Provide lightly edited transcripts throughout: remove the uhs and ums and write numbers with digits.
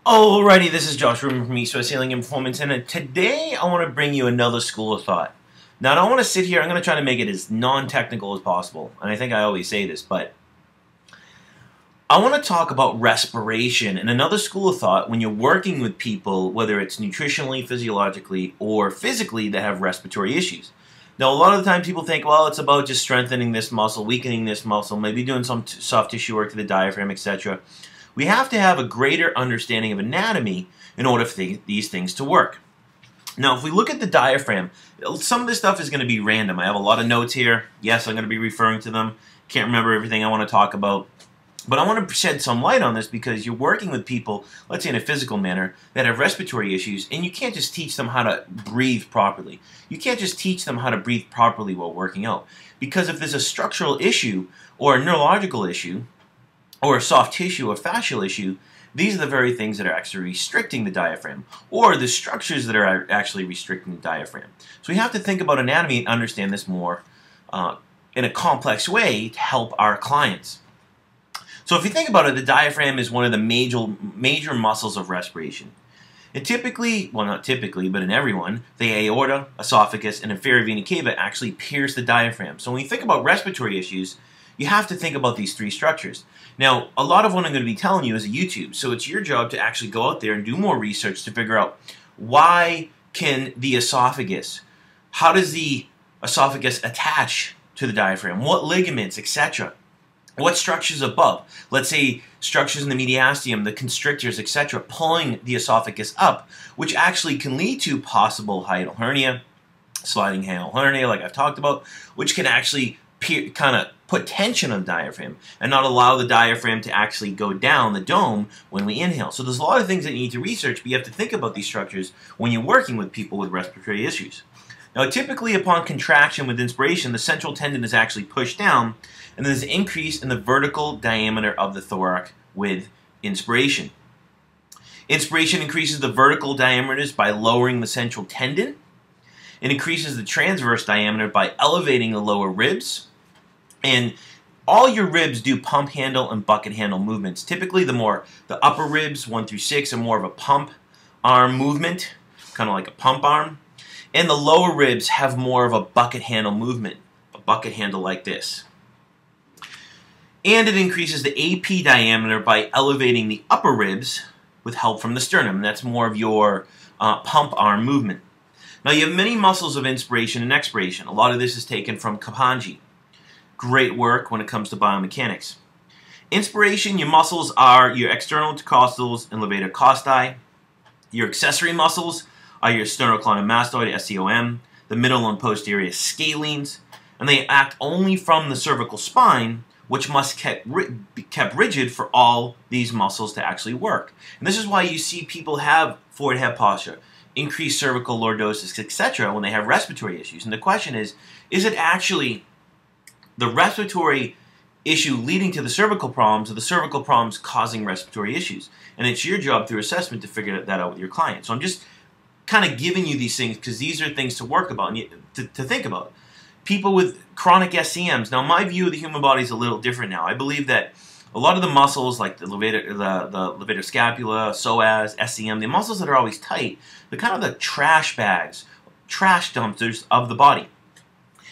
Alrighty, this is Josh Rubin from East West Healing and Performance, and today I want to bring you another school of thought. Now, I don't want to sit here, I'm going to try to make it as non-technical as possible, and I think I always say this, but I want to talk about respiration and another school of thought when you're working with people, whether it's nutritionally, physiologically, or physically, that have respiratory issues. Now, a lot of the time people think, well, it's about just strengthening this muscle, weakening this muscle, maybe doing some soft tissue work to the diaphragm, etc. We have to have a greater understanding of anatomy in order for these things to work. Now, if we look at the diaphragm, some of this stuff is going to be random. I have a lot of notes here. Yes, I'm going to be referring to them. Can't remember everything I want to talk about. But I want to shed some light on this because you're working with people, let's say in a physical manner, that have respiratory issues, and you can't just teach them how to breathe properly. You can't just teach them how to breathe properly while working out. Because if there's a structural issue or a neurological issue, or a soft tissue or fascial issue, these are the very things that are actually restricting the diaphragm, or the structures that are actually restricting the diaphragm. So we have to think about anatomy and understand this more in a complex way to help our clients. So if you think about it, the diaphragm is one of the major muscles of respiration. And typically, well, not typically, but in everyone, the aorta, esophagus, and inferior vena cava actually pierce the diaphragm. So when you think about respiratory issues, you have to think about these three structures. Now, a lot of what I'm going to be telling you is YouTube, so it's your job to actually go out there and do more research to figure out why can the esophagus, how does the esophagus attach to the diaphragm, what ligaments, etc. What structures above, let's say structures in the mediastinum, the constrictors, etc., pulling the esophagus up, which actually can lead to possible hiatal hernia, sliding hiatal hernia like I've talked about, which can actually kind of put tension on the diaphragm and not allow the diaphragm to actually go down the dome when we inhale. So there's a lot of things that you need to research, but you have to think about these structures when you're working with people with respiratory issues. Now, typically upon contraction with inspiration, the central tendon is actually pushed down, and there's an increase in the vertical diameter of the thorax with inspiration. Inspiration increases the vertical diameters by lowering the central tendon. It increases the transverse diameter by elevating the lower ribs. And all your ribs do pump handle and bucket handle movements. Typically the upper ribs, 1 through 6, are more of a pump arm movement, kind of like a pump arm. And the lower ribs have more of a bucket handle movement, a bucket handle like this. And it increases the AP diameter by elevating the upper ribs with help from the sternum. And that's more of your pump arm movement. Now you have many muscles of inspiration and expiration. A lot of this is taken from Kapanji. Great work when it comes to biomechanics. Inspiration, your muscles are your external intercostoals and levator costae. Your accessory muscles are your sternocleidomastoid, SCOM, the middle and posterior scalenes, and they act only from the cervical spine, which must be kept rigid for all these muscles to actually work. And this is why you see people have forward head posture, increased cervical lordosis, etc. when they have respiratory issues. And the question is it actually the respiratory issue leading to the cervical problems, or the cervical problems causing respiratory issues? And it's your job through assessment to figure that out with your client. So I'm just kind of giving you these things because these are things to work about and to think about. People with chronic SCMs. Now, my view of the human body is a little different now. I believe that a lot of the muscles, like the levator scapula, psoas, SCM, the muscles that are always tight, they're kind of the trash bags, trash dumpsters of the body.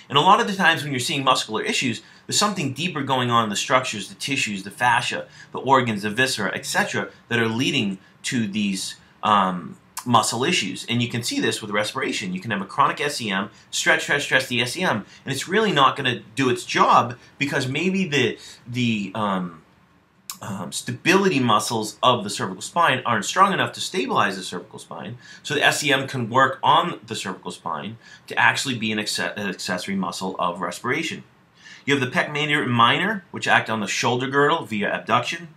And a lot of the times when you're seeing muscular issues, there's something deeper going on in the structures, the tissues, the fascia, the organs, the viscera, etc. that are leading to these muscle issues. And you can see this with respiration. You can have a chronic SCM, stretch the SCM, and it's really not going to do its job because maybe the stability muscles of the cervical spine aren't strong enough to stabilize the cervical spine, so the SCM can work on the cervical spine to actually be an accessory muscle of respiration. You have the pec major and minor, which act on the shoulder girdle via abduction.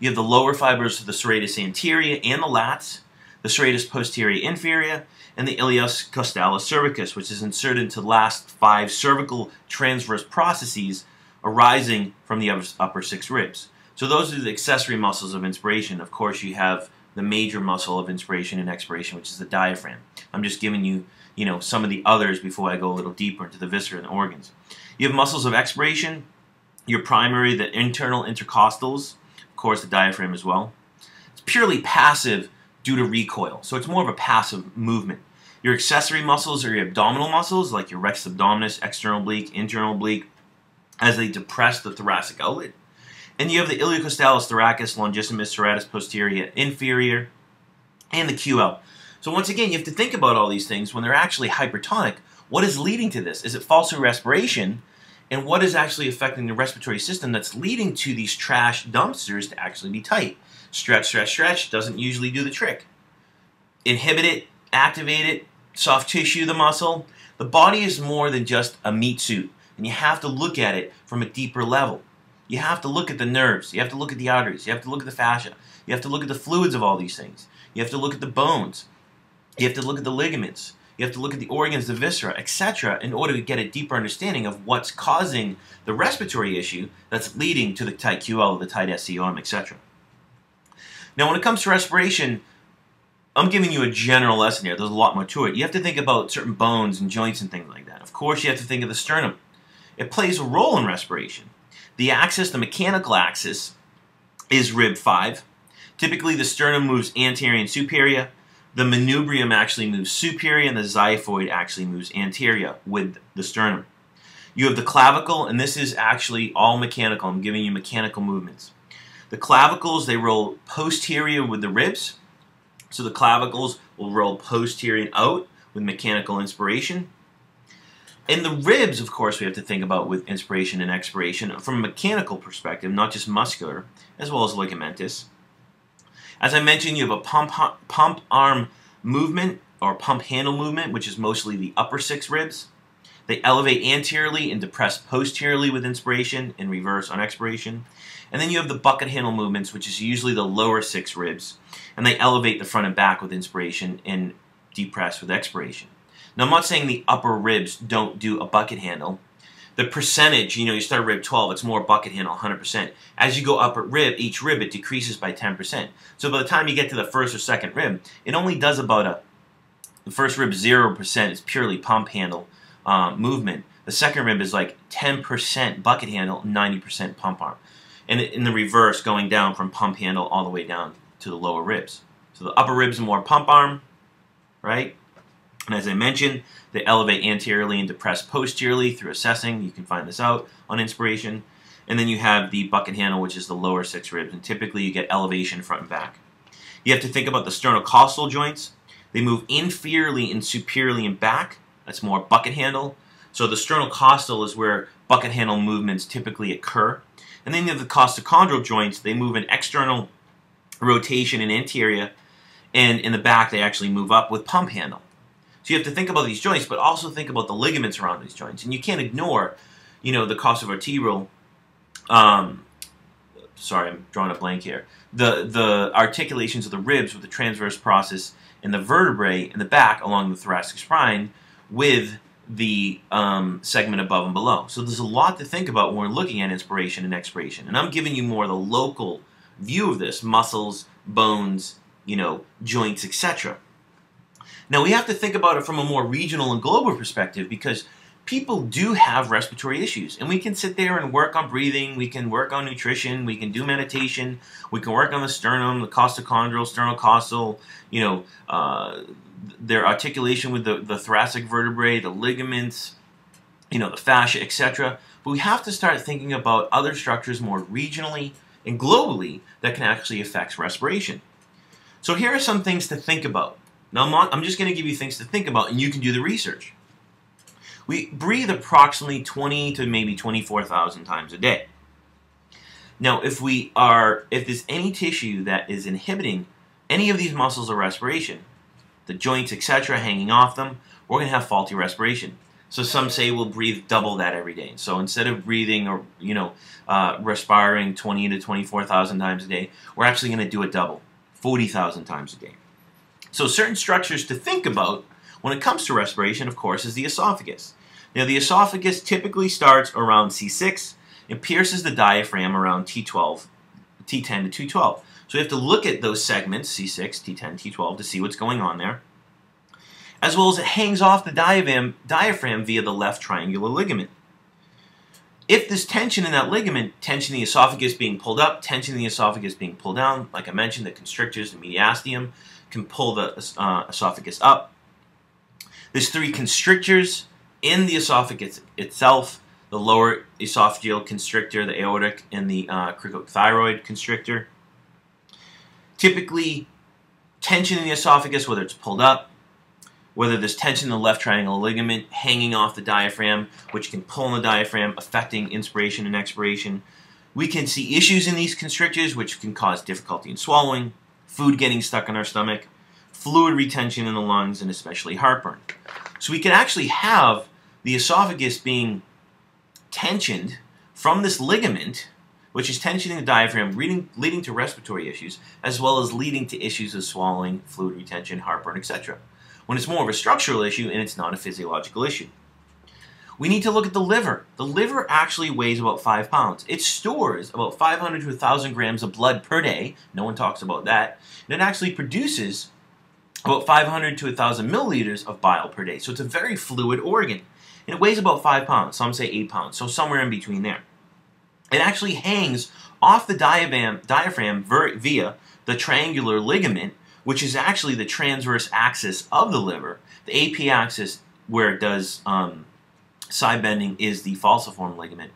You have the lower fibers of the serratus anterior and the lats, the serratus posterior inferior, and the ilocostalis cervicus, which is inserted into the last 5 cervical transverse processes arising from the upper 6 ribs. So those are the accessory muscles of inspiration. Of course, you have the major muscle of inspiration and expiration, which is the diaphragm. I'm just giving you, some of the others before I go a little deeper into the viscera and organs. You have muscles of expiration, your primary, the internal intercostals, of course the diaphragm as well. purely passive due to recoil. So it's more of a passive movement. Your accessory muscles are your abdominal muscles, like your rectus abdominis, external oblique, internal oblique, as they depress the thoracic outlet. And you have the ilocostalis, thorax, longissimus, serratus, posterior, inferior, and the QL. So once again, you have to think about all these things when they're actually hypertonic. What is leading to this? Is it false respiration? And what is actually affecting the respiratory system that's leading to these trash dumpsters to actually be tight? Stretch, stretch, stretch doesn't usually do the trick. Inhibit it, activate it, soft tissue the muscle. The body is more than just a meat suit, and you have to look at it from a deeper level. You have to look at the nerves, you have to look at the arteries, you have to look at the fascia, you have to look at the fluids of all these things, you have to look at the bones, you have to look at the ligaments, you have to look at the organs, the viscera, etc. in order to get a deeper understanding of what's causing the respiratory issue that's leading to the tight QL, the tight SC arm, etc. Now when it comes to respiration, I'm giving you a general lesson here. There's a lot more to it. You have to think about certain bones and joints and things like that. Of course, you have to think of the sternum. It plays a role in respiration. The axis, the mechanical axis, is rib 5. Typically, the sternum moves anterior and superior. The manubrium actually moves superior, and the xiphoid actually moves anterior with the sternum. You have the clavicle, and this is actually all mechanical. I'm giving you mechanical movements. The clavicles, they roll posterior with the ribs. So the clavicles will roll posterior out with mechanical inspiration. And the ribs, of course, we have to think about with inspiration and expiration from a mechanical perspective, not just muscular, as well as ligamentous. As I mentioned, you have a pump arm movement or pump handle movement, which is mostly the upper 6 ribs. They elevate anteriorly and depress posteriorly with inspiration and reverse on expiration. And then you have the bucket handle movements, which is usually the lower 6 ribs. And they elevate the front and back with inspiration and depress with expiration. Now, I'm not saying the upper ribs don't do a bucket handle. The percentage, you start at rib 12, it's more bucket handle, 100%. As you go up at each rib, it decreases by 10%. So by the time you get to the first or second rib, it only does about the first rib 0% is purely pump handle movement. The second rib is like 10% bucket handle, 90% pump arm. And in the reverse, going down from pump handle all the way down to the lower ribs. So the upper ribs are more pump arm, right? And as I mentioned, they elevate anteriorly and depress posteriorly through assessing. You can find this out on inspiration. And then you have the bucket handle, which is the lower 6 ribs. And typically you get elevation front and back. You have to think about the sternocostal joints. They move inferiorly and superiorly and back. That's more bucket handle. So the sternocostal is where bucket handle movements typically occur. And then you have the costachondral joints. They move in external rotation and anterior. And in the back, they actually move up with pump handle. So you have to think about these joints, but also think about the ligaments around these joints. And you can't ignore, the costa vertebral. Sorry, I'm drawing a blank here. The articulations of the ribs with the transverse process and the vertebrae in the back along the thoracic spine with the segment above and below. So there's a lot to think about when we're looking at inspiration and expiration. And I'm giving you more the local view of this, muscles, bones, joints, etc. Now we have to think about it from a more regional and global perspective because people do have respiratory issues. And we can sit there and work on breathing, we can work on nutrition, we can do meditation, we can work on the sternum, the costachondral, sternocostal, their articulation with the thoracic vertebrae, the ligaments, the fascia, etc. But we have to start thinking about other structures more regionally and globally that can actually affect respiration. So here are some things to think about. Now I'm just going to give you things to think about, and you can do the research. We breathe approximately 20 to maybe 24,000 times a day. Now, if there's any tissue that is inhibiting any of these muscles of respiration, the joints, etc., hanging off them, we're going to have faulty respiration. So some say we'll breathe double that every day. So instead of breathing or respiring 20 to 24,000 times a day, we're actually going to do it double, 40,000 times a day. So certain structures to think about when it comes to respiration, of course, is the esophagus. Now, the esophagus typically starts around C6 and pierces the diaphragm around T12, T10 to T12. So we have to look at those segments, C6, T10, T12, to see what's going on there. As well as it hangs off the diaphragm via the left triangular ligament. If there's tension in that ligament, tension in the esophagus being pulled up, tension in the esophagus being pulled down, like I mentioned, the constrictors, the mediastinum can pull the esophagus up. There's 3 constrictors in the esophagus itself: the lower esophageal constrictor, the aortic, and the cricothyroid constrictor. Typically, tension in the esophagus, whether it's pulled up, whether there's tension in the left triangular ligament hanging off the diaphragm, which can pull on the diaphragm, affecting inspiration and expiration. We can see issues in these constrictors, which can cause difficulty in swallowing, food getting stuck in our stomach, fluid retention in the lungs, and especially heartburn. So we can actually have the esophagus being tensioned from this ligament, which is tensioning the diaphragm, leading to respiratory issues, as well as leading to issues of swallowing, fluid retention, heartburn, etc. When it's more of a structural issue and it's not a physiological issue. We need to look at the liver. The liver actually weighs about 5 pounds. It stores about 500 to 1,000 grams of blood per day. No one talks about that. And it actually produces about 500 to 1,000 milliliters of bile per day. So it's a very fluid organ. And it weighs about 5 pounds. Some say 8 pounds. So somewhere in between there. It actually hangs off the diaphragm via the triangular ligament, which is actually the transverse axis of the liver. The AP axis, where it does side bending, is the falciform ligament,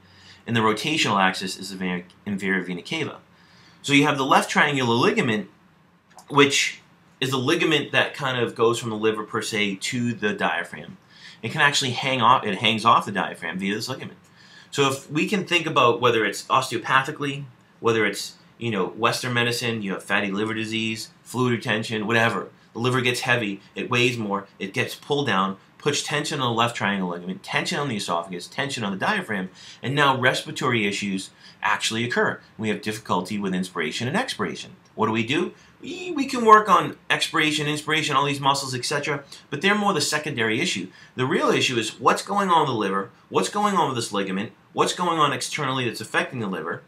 and the rotational axis is the inferior vena cava. So you have the left triangular ligament, which is the ligament that kind of goes from the liver per se to the diaphragm. It can actually hang off. It hangs off the diaphragm via this ligament. So if we can think about whether it's osteopathically, whether it's Western medicine, you have fatty liver disease, fluid retention, whatever. The liver gets heavy, it weighs more, it gets pulled down, puts tension on the left triangle ligament, tension on the esophagus, tension on the diaphragm, and now respiratory issues actually occur. We have difficulty with inspiration and expiration. What do? We can work on expiration, inspiration, all these muscles, etc., but they're more the secondary issue. The real issue is what's going on with the liver, what's going on with this ligament, what's going on externally that's affecting the liver,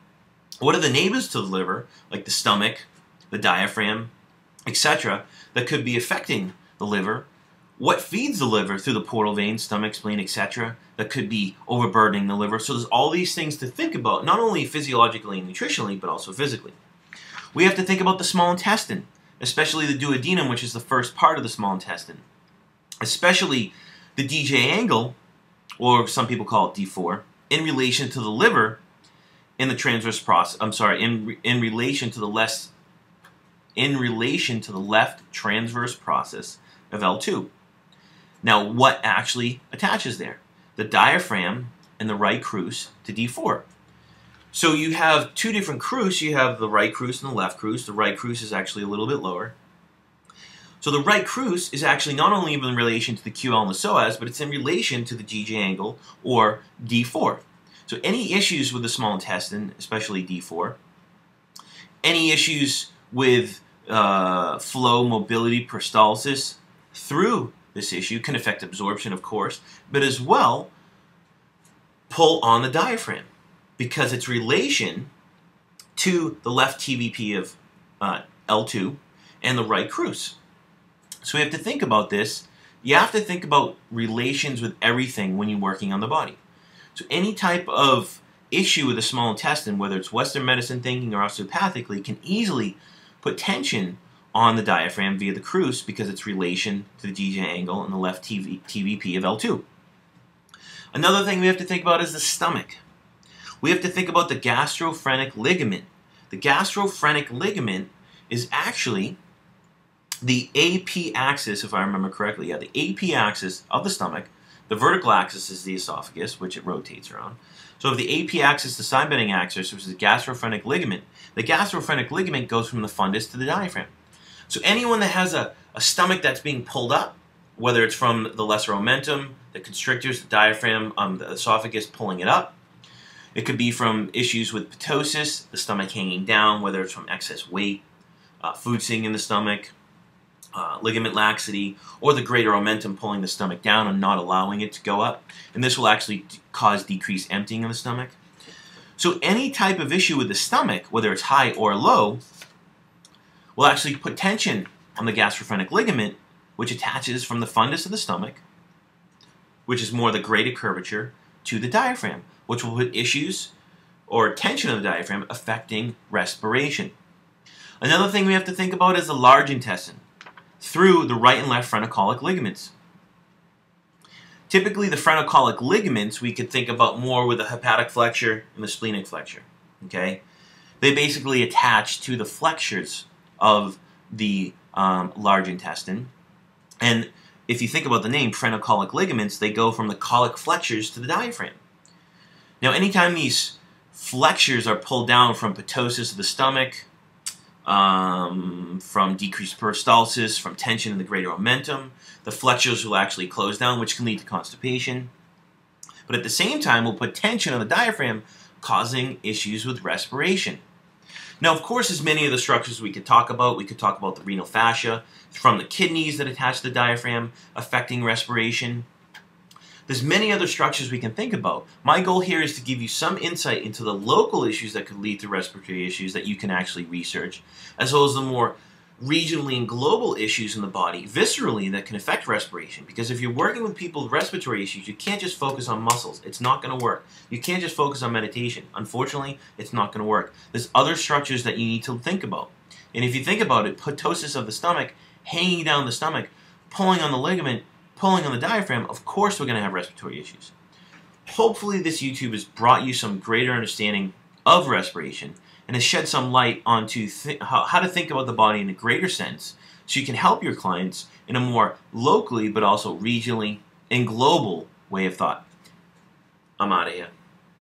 what are the neighbors to the liver, like the stomach, the diaphragm, etc., that could be affecting the liver? What feeds the liver through the portal vein, stomach, spleen, etc., that could be overburdening the liver? So there's all these things to think about, not only physiologically and nutritionally, but also physically. We have to think about the small intestine, especially the duodenum, which is the first part of the small intestine, especially the DJ angle, or some people call it D4, in relation to the liver in the transverse process. I'm sorry, in relation to the left transverse process of L2. Now, what actually attaches there? The diaphragm and the right crus to D4. So you have 2 different crus. You have the right crus and the left crus. The right crus is actually a little bit lower. So the right crus is actually not only in relation to the QL and the psoas, but it's in relation to the GJ angle, or D4. So any issues with the small intestine, especially D4, any issues with flow, mobility, peristalsis through this issue can affect absorption, of course, but as well pull on the diaphragm because its relation to the left TvP of L2 and the right crus. So we have to think about this. You have to think about relations with everything when you're working on the body. So any type of issue with the small intestine, whether it's Western medicine thinking or osteopathically, can easily put tension on the diaphragm via the crus because its relation to the GJ angle and the left TvP of L2. Another thing we have to think about is the stomach. We have to think about the gastrophrenic ligament. The gastrophrenic ligament is actually the AP axis, if I remember correctly. Yeah, the AP axis of the stomach. The vertical axis is the esophagus, which it rotates around. So if the AP axis, the side bending axis, which is the gastrophrenic ligament, the gastrophrenic ligament goes from the fundus to the diaphragm. So anyone that has a stomach that's being pulled up, whether it's from the lesser omentum, the constrictors, the diaphragm, the esophagus pulling it up, it could be from issues with ptosis, the stomach hanging down, whether it's from excess weight, food sitting in the stomach, ligament laxity, or the greater omentum pulling the stomach down and not allowing it to go up. And this will actually cause decreased emptying of the stomach. So any type of issue with the stomach, whether it's high or low, will actually put tension on the gastrophrenic ligament, which attaches from the fundus of the stomach, which is more the greater curvature, to the diaphragm, which will put issues or tension of the diaphragm affecting respiration. Another thing we have to think about is the large intestine through the right and left frontocholic ligaments. Typically, the frontocholic ligaments we could think about more with the hepatic flexure and the splenic flexure. Okay, they basically attach to the flexures of the large intestine, and if you think about the name frontocholic ligaments, they go from the colic flexures to the diaphragm. Now, anytime these flexures are pulled down from ptosis of the stomach, from decreased peristalsis, from tension in the greater omentum, the flexures will actually close down, which can lead to constipation. But at the same time, we'll put tension on the diaphragm, causing issues with respiration. Now, of course, there's many of the structures we could talk about. We could talk about the renal fascia from the kidneys that attach to the diaphragm, affecting respiration. There's many other structures we can think about. My goal here is to give you some insight into the local issues that could lead to respiratory issues that you can actually research, as well as the more regionally and global issues in the body, viscerally, that can affect respiration. Because if you're working with people with respiratory issues, you can't just focus on muscles. It's not going to work. You can't just focus on meditation. Unfortunately, it's not going to work. There's other structures that you need to think about. And if you think about it, ptosis of the stomach, hanging down the stomach, pulling on the ligament, pulling on the diaphragm, of course we're going to have respiratory issues. Hopefully this YouTube has brought you some greater understanding of respiration and has shed some light onto how to think about the body in a greater sense, so you can help your clients in a more locally but also regionally and global way of thought. I'm out of here.